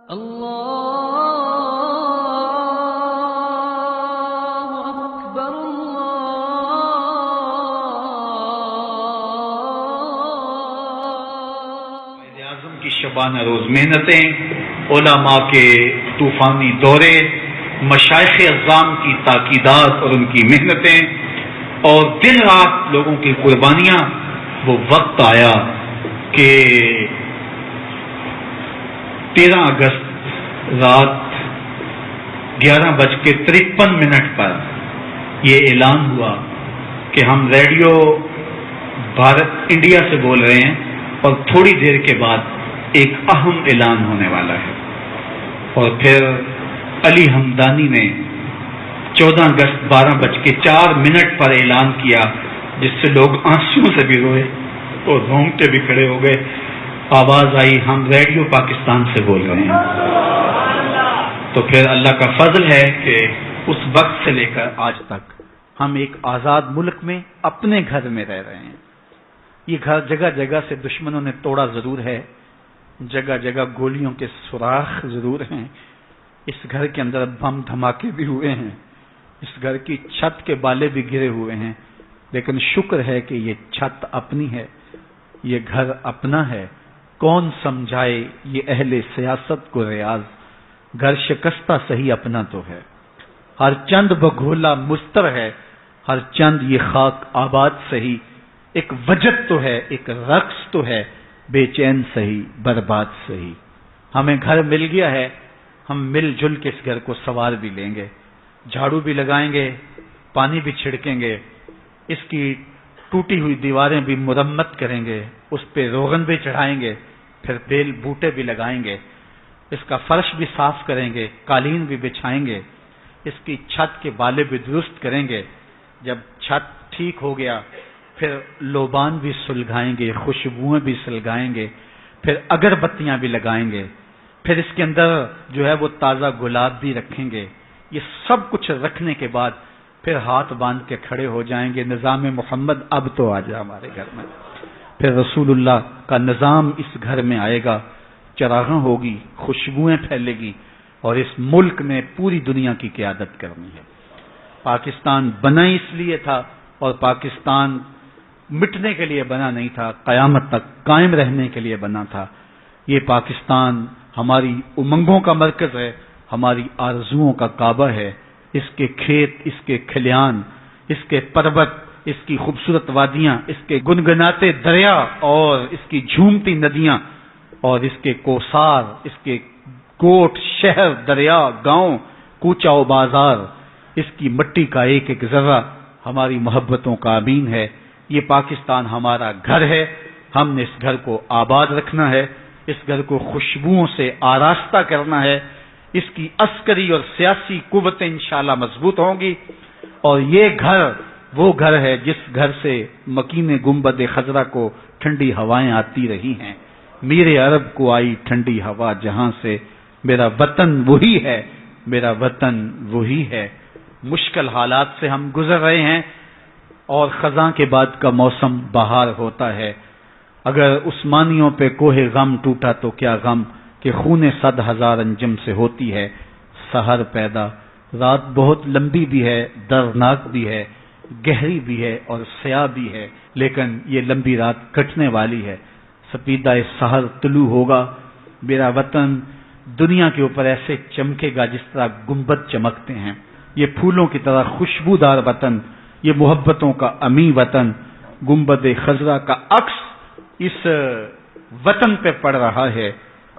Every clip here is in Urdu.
اللہ اکبر اللہ۔ قائد اعظم کی شبانہ روز محنتیں، علماء کے طوفانی دورے، مشائخ اعظام کی تاکیدات اور ان کی محنتیں اور دن رات لوگوں کی قربانیاں، وہ وقت آیا کہ 13 اگست رات 11:53 پر یہ اعلان ہوا کہ ہم ریڈیو بھارت انڈیا سے بول رہے ہیں اور تھوڑی دیر کے بعد ایک اہم اعلان ہونے والا ہے۔ اور پھر علی ہمدانی نے 14 اگست 12:04 پر اعلان کیا، جس سے لوگ آنسوؤں سے بھی روئے اور رونگٹے بھی کھڑے ہو گئے۔ آواز آئی، ہم ریڈیو پاکستان سے بول رہے ہیں۔ تو پھر اللہ کا فضل ہے کہ اس وقت سے لے کر آج تک ہم ایک آزاد ملک میں اپنے گھر میں رہ رہے ہیں۔ یہ گھر جگہ جگہ سے دشمنوں نے توڑا ضرور ہے، جگہ جگہ گولیوں کے سوراخ ضرور ہیں، اس گھر کے اندر بم دھماکے بھی ہوئے ہیں، اس گھر کی چھت کے بالے بھی گرے ہوئے ہیں، لیکن شکر ہے کہ یہ چھت اپنی ہے، یہ گھر اپنا ہے۔ کون سمجھائے یہ اہل سیاست کو ریاض، گھر شکستہ سہی اپنا تو ہے۔ ہر چند بگھولا مستر ہے، ہر چند یہ خاک آباد سہی، ایک وجد تو ہے، ایک رقص تو ہے، بے چین سہی برباد سہی۔ ہمیں گھر مل گیا ہے، ہم مل جل کے اس گھر کو سنوار بھی لیں گے، جھاڑو بھی لگائیں گے، پانی بھی چھڑکیں گے، اس کی ٹوٹی ہوئی دیواریں بھی مرمت کریں گے، اس پہ روغن بھی چڑھائیں گے، پھر بیل بوٹے بھی لگائیں گے، اس کا فرش بھی صاف کریں گے، قالین بھی بچھائیں گے، اس کی چھت کے بالے بھی درست کریں گے۔ جب چھت ٹھیک ہو گیا پھر لوبان بھی سلگائیں گے، خوشبوئیں بھی سلگائیں گے، پھر اگربتیاں بھی لگائیں گے، پھر اس کے اندر جو ہے وہ تازہ گلاب بھی رکھیں گے۔ یہ سب کچھ رکھنے کے بعد پھر ہاتھ باندھ کے کھڑے ہو جائیں گے، نظام محمد اب تو آ جا ہمارے گھر میں۔ پھر رسول اللہ کا نظام اس گھر میں آئے گا، چراغاں ہوگی، خوشبوئیں پھیلے گی، اور اس ملک نے پوری دنیا کی قیادت کرنی ہے۔ پاکستان بنا اس لیے تھا، اور پاکستان مٹنے کے لیے بنا نہیں تھا، قیامت تک قائم رہنے کے لیے بنا تھا۔ یہ پاکستان ہماری امنگوں کا مرکز ہے، ہماری آرزوؤں کا کعبہ ہے۔ اس کے کھیت، اس کے کھلیان، اس کے پربت، اس کی خوبصورت وادیاں، اس کے گنگناتے دریا اور اس کی جھومتی ندیاں اور اس کے کوثار، اس کے کوٹ، شہر، دریا، گاؤں، کوچہ و بازار، اس کی مٹی کا ایک ایک ذرہ ہماری محبتوں کا امین ہے۔ یہ پاکستان ہمارا گھر ہے، ہم نے اس گھر کو آباد رکھنا ہے، اس گھر کو خوشبوؤں سے آراستہ کرنا ہے، اس کی عسکری اور سیاسی قوتیں انشاءاللہ مضبوط ہوں گی، اور یہ گھر وہ گھر ہے جس گھر سے مکین گنبد خضرا کو ٹھنڈی ہوائیں آتی رہی ہیں۔ میرے عرب کو آئی ٹھنڈی ہوا جہاں سے، میرا وطن وہی ہے، میرا وطن وہی ہے۔ مشکل حالات سے ہم گزر رہے ہیں، اور خزاں کے بعد کا موسم بہار ہوتا ہے۔ اگر عثمانیوں پہ کوہ غم ٹوٹا تو کیا غم کہ خون 100,000 انجم سے ہوتی ہے سحر پیدا۔ رات بہت لمبی بھی ہے، دردناک بھی ہے، گہری بھی ہے اور سیاہ بھی ہے، لیکن یہ لمبی رات کٹنے والی ہے۔ سپیدہ سحر طلوع ہوگا، میرا وطن دنیا کے اوپر ایسے چمکے گا جس طرح گنبد چمکتے ہیں۔ یہ پھولوں کی طرح خوشبودار وطن، یہ محبتوں کا امی وطن، گنبد خضرا کا عکس اس وطن پہ پڑ رہا ہے،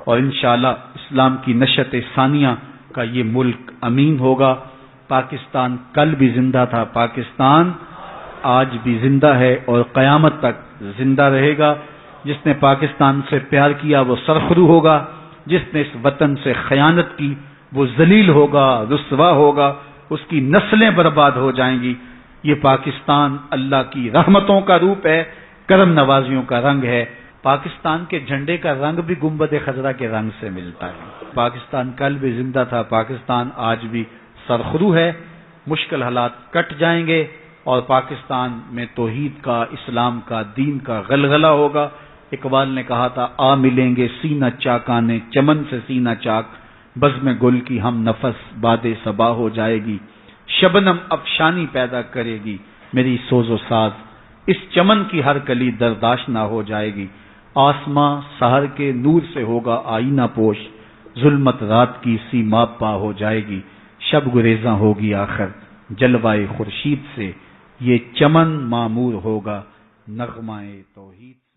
اور انشاءاللہ اسلام کی نشأت ثانیہ کا یہ ملک امین ہوگا۔ پاکستان کل بھی زندہ تھا، پاکستان آج بھی زندہ ہے اور قیامت تک زندہ رہے گا۔ جس نے پاکستان سے پیار کیا وہ سرخرو ہوگا، جس نے اس وطن سے خیانت کی وہ ذلیل ہوگا، رسوا ہوگا، اس کی نسلیں برباد ہو جائیں گی۔ یہ پاکستان اللہ کی رحمتوں کا روپ ہے، کرم نوازیوں کا رنگ ہے۔ پاکستان کے جھنڈے کا رنگ بھی گنبد خضرا کے رنگ سے ملتا ہے۔ پاکستان کل بھی زندہ تھا، پاکستان آج بھی سرخرو ہے۔ مشکل حالات کٹ جائیں گے اور پاکستان میں توحید کا، اسلام کا، دین کا غلغلہ ہوگا۔ اقبال نے کہا تھا آ ملیں گے سینہ چاکانے چمن سے سینہ چاک، بزم گل کی ہم نفس باد صبا ہو جائے گی، شبنم افشانی پیدا کرے گی میری سوز و ساز، اس چمن کی ہر کلی درداشنا ہو جائے گی، آسماں سحر کے نور سے ہوگا آئینہ پوش، ظلمت رات کی سیما پا ہو جائے گی، شب گریزاں ہوگی آخر جلوائے خورشید سے، یہ چمن معمور ہوگا نغمہ توحید سے۔